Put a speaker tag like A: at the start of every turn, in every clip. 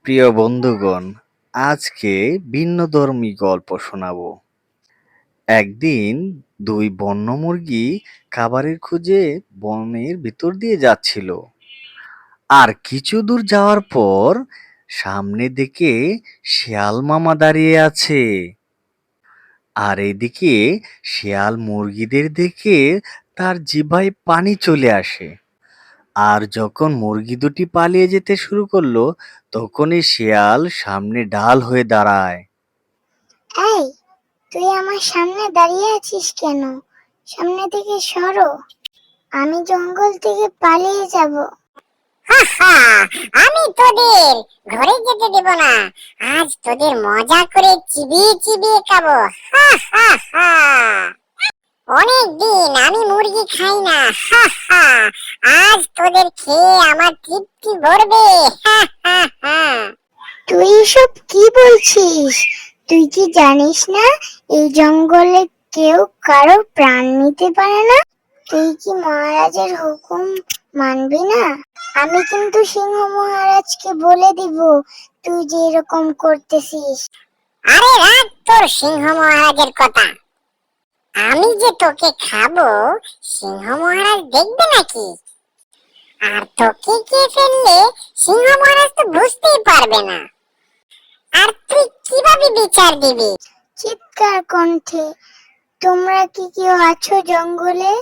A: প্রিয় বন্ধুগণ, আজকে ভিন্নধর্মী গল্প শোনাবো। একদিন দুই বন্য মুরগি খাবারের খোঁজে বনের ভিতর দিয়ে যাচ্ছিল। আর কিছু দূর যাওয়ার পর সামনে দেখে শিয়াল মামা দাঁড়িয়ে আছে। আর এদিকে শিয়াল মুরগিদের দেখে তার জিহ্বায় পানি চলে আসে। আর যখন মুরগি দুটি পালিয়ে যেতে শুরু করলো, তখনই শিয়াল সামনে ঢাল হয়ে দাঁড়ায়।
B: এই, তুই আমার সামনে দাঁড়িয়ে আছিস কেন? সামনে থেকে সরো, আমি জঙ্গল থেকে পালিয়ে যাব।
C: হা, আমি তোদের ঘরে যেতে দেব না। আজ তোদের মজা করে চিবিয়ে চিবিয়ে খাবো। হা হা হা। অনেক দিন আমি মুরগি খাই না। হা হা। আজ তোদের খেয়ে আমার তৃপ্তি ভরবে। হা হা হা।
B: তুই এসব কি বলছিস? তুই কি জানিস না এই জঙ্গলে কেউ কারো প্রাণ নিতে পারে না? তুই কি মহারাজের হুকুম মানবি না? আমি কিন্তু সিংহ মহারাজকে বলে দিব তুই যে এরকম করতেছিস।
C: আরে রাখ তোর সিংহ মহারাজের কথা। আমি যে তোকে খাবো, সিংহ মহারাজ দেখবে নাকি? আর তোকে খেয়ে ফেললে সিংহ মহারাজ তো বুঝতেই পারবে না। আর তুই কিভাবে বিচার দিবি?
B: চিৎকার কণ্ঠে, তোমরা কি কেউ আছো জঙ্গলে?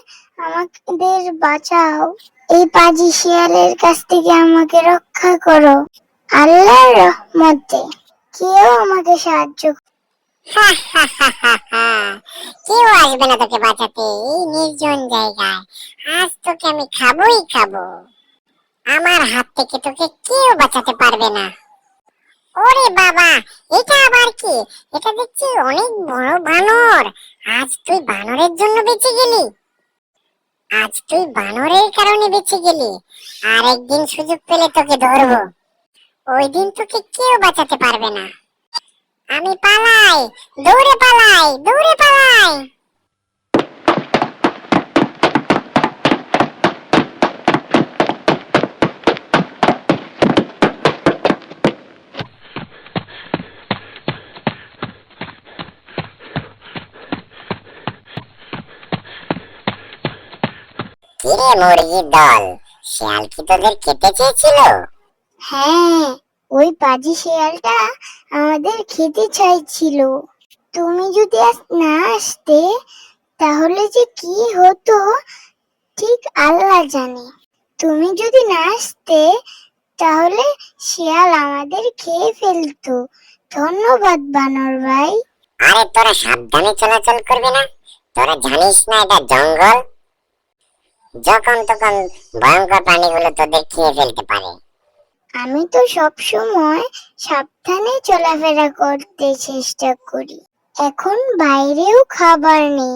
B: আমাদের বাঁচাও, এই পাজি শিয়ালের কাছ থেকে আমাকে রক্ষা করো। আল্লাহর রহমতে কেউ আমাকে সাহায্য
C: হা হা হা হা হা। কেউ আসবে না তোকে বাঁচাতে এই নির্জন জায়গায়। আজ তোকে আমি খাবোই খাবো। আমার হাত থেকে তোকে কেউ বাঁচাতে পারবে না। ওরে বাবা, এটা আবার কি? এটা দেখছি অনেক বড় বানর। আজ তুই বানরের জন্য বেঁচে গেলি। আজ তুই বানরের কারণে বেঁচে গেলি। আর একদিন সুযোগ পেলে তোকে ধরবো। ওই দিন তোকে কেউ বাঁচাতে পারবে না। আমি পালাই, দৌড়ে পালাই, দৌড়ে পালাই। কিরে মুরগির দল, শিয়াল কি তোদের খেতে চেয়েছিল?
B: হ্যাঁ, ওই পাজি শিয়ালটা আমাদের খেতে চাইছিল। তুমি যদি আজ না আসতে তাহলে যে কি হতো ঠিক আল্লাহ জানে। তুমি যদি না আসতে তাহলে শিয়াল আমাদের খেয়ে ফেলতো। ধন্যবাদ বানর ভাই।
C: আরে তোরা সাবধানে চলাচল করবি না? তোরা জানিস না এটা জঙ্গল? যখন তখন ভয়ঙ্কর প্রাণীগুলো তোদের খেয়ে ফেলতে পারে।
B: আমি তো সব সময় সাবধানে চলাফেরা করতে চেষ্টা করি। এখন বাইরেও খাবার নেই,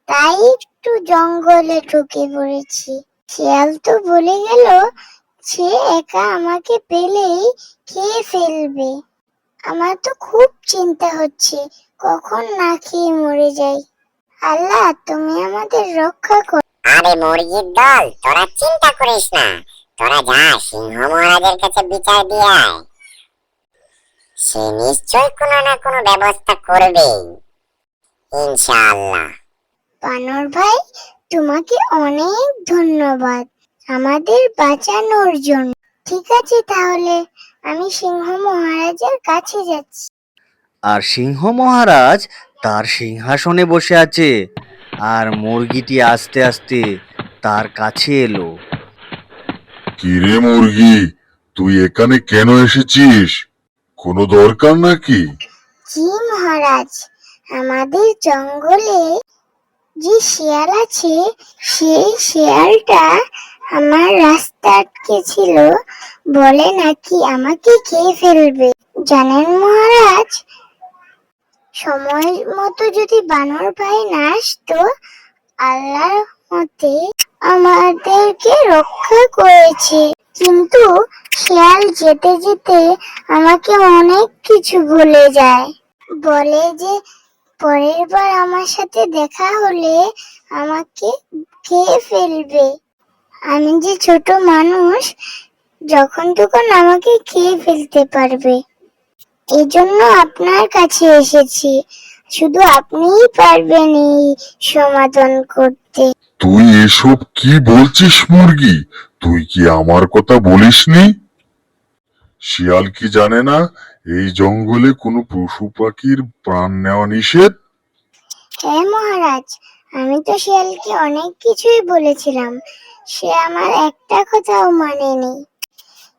B: তাই একটু জঙ্গলে ঢুকে পড়েছি। শিয়াল তো বলে গেল সে একা আমাকে পেলেই খেয়ে ফেলবে। আমার তো খুব চিন্তা হচ্ছে কখন না খেয়ে মরে যাই। আল্লাহ, তুমি আমাদের রক্ষা করো।
C: আরে মুরগির দল, তোরা চিন্তা করিস না। তোরা যা সিংহ মহারাজের কাছে বিচার দিয়ে আয়। সে নিশ্চয় কোনো না কোনো ব্যবস্থা করবেই, ইনশাআল্লাহ।
B: বানর ভাই, তোমাকে অনেক ধন্যবাদ আমাদের বাঁচানোর জন্য। ঠিক আছে, তাহলে আমি সিংহ মহারাজের কাছে যাচ্ছি।
A: আর সিংহ মহারাজ তার সিংহাসনে বসে আছে। আর মুরগিটি আস্তে আস্তে তার কাছে এলো।
D: কিরে মুরগি, তুই এখানে কেন এসেছিস? কোনো দরকার নাকি?
B: জি মহারাজ, আমাদের জঙ্গলে যে শিয়াল আছে সেই শিয়ালটা আমার রাস্তা আটকেছিল, বলে নাকি আমাকে খেয়ে ফেলবে। জানেন মহারাজ, সময় মতো যদি বানর ভাই না আসতো, আল্লাহর মতে আমাদেরকে রক্ষা করেছে। কিন্তু শিয়াল যেতে যেতে আমাকে অনেক কিছু ভুলে যায়। বলে যে পরের বার আমার সাথে দেখা হলে আমাকে খেয়ে ফেলবে। আমি যে ছোট মানুষ, যখন তখন আমাকে খেয়ে ফেলতে পারবে। এজন্য আপনার কাছে এসেছি, শুধু আপনিই পারবেন এই সমাধান করতে।
D: তুই এসব কি বলছিস মুরগি? তুই কি আমার কথা বলিসনি? শিয়াল কি জানে না এই জঙ্গলে কোনো পশু পাখির প্রাণ নেওয়া নিষেধ?
B: হ্যাঁ মহারাজ, আমি তো শিয়ালকে অনেক কিছুই বলেছিলাম, সে আমার একটা কথাও মানেনি।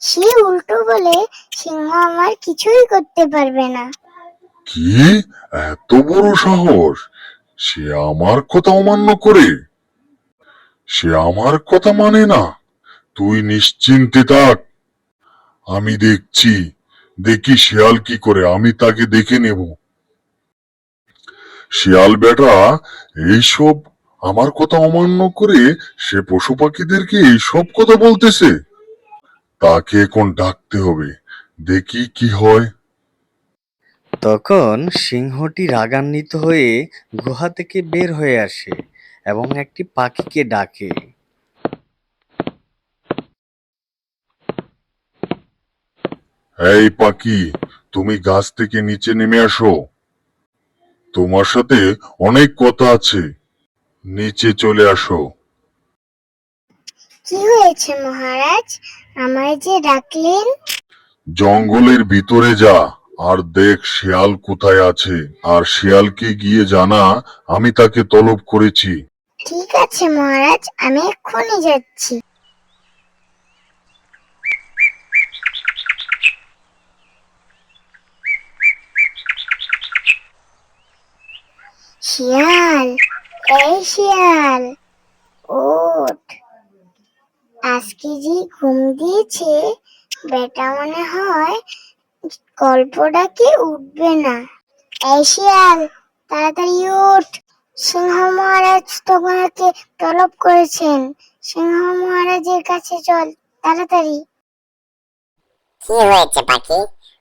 B: সে উল্টো বলে সিংহ আমার কিছুই করতে পারবে না।
D: কি, এত বড় সাহস! সে আমার কথা অমান্য করে, সে আমার কথা মানে না। তুই নিশ্চিন্তে থাক, আমি দেখছি, দেখি শিয়াল কি করে, আমি তাকে দেখে নেব। শিয়াল বেটা এইসব আমার কথা অমান্য করে সে পশু পাখিদেরকে এইসব কথা বলতেছে। তাকে এখন ডাকতে হবে, দেখি কি হয়।
A: তখন সিংহটি রাগান্বিত হয়ে গুহা থেকে বের হয়ে আসে এবং একটি পাখিকে ডাকে।
D: এই পাখি, তুমি গাছ থেকে নিচে নেমে আসো, তোমার সাথে অনেক কথা আছে, নিচে চলে আসো।
B: কি হয়েছে মহারাজ, আমায় যে ডাকলেন?
D: জঙ্গলের ভিতরে যা আর দেখ শিয়াল কোথায় আছে, আর শিয়ালকে গিয়ে জানা আমি তাকে তলব করেছি।
B: ঠিক আছে মহারাজ, আমি এক্ষুনি যাচ্ছি। শিয়াল, এই শিয়াল, ওঠ। আজকে যে ঘুম দিয়েছে বেটা মনে হয় গল্পটাকে উঠবে না। এই শিয়াল, তাড়াতাড়ি ওঠ, সিংহ মহারাজ তোমাকে তলব করেছেন। সিংহ মহারাজের কাছে চল তাড়াতাড়ি।
C: কি হয়েছে পাখি,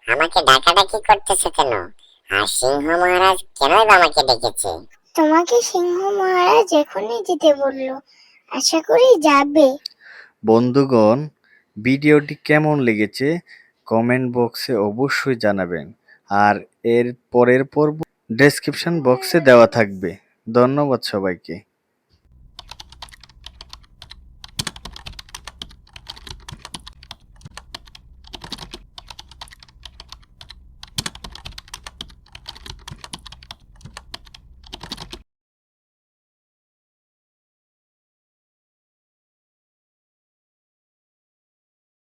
C: আমাকে ডাকাডাকি করতেছো কেন? আর সিংহ মহারাজ কেনই বা আমাকে ডেকেছে?
B: তোমাকে সিংহ মহারাজ এখনই যেতে বললো, আশা করি যাবে।
A: বন্ধুগণ, ভিডিওটি কেমন লেগেছে কমেন্ট বক্সে অবশ্যই জানাবেন, আর এর পরের পর্ব ডেসক্রিপশন বক্সে দেওয়া থাকবে। ধন্যবাদ সবাইকে।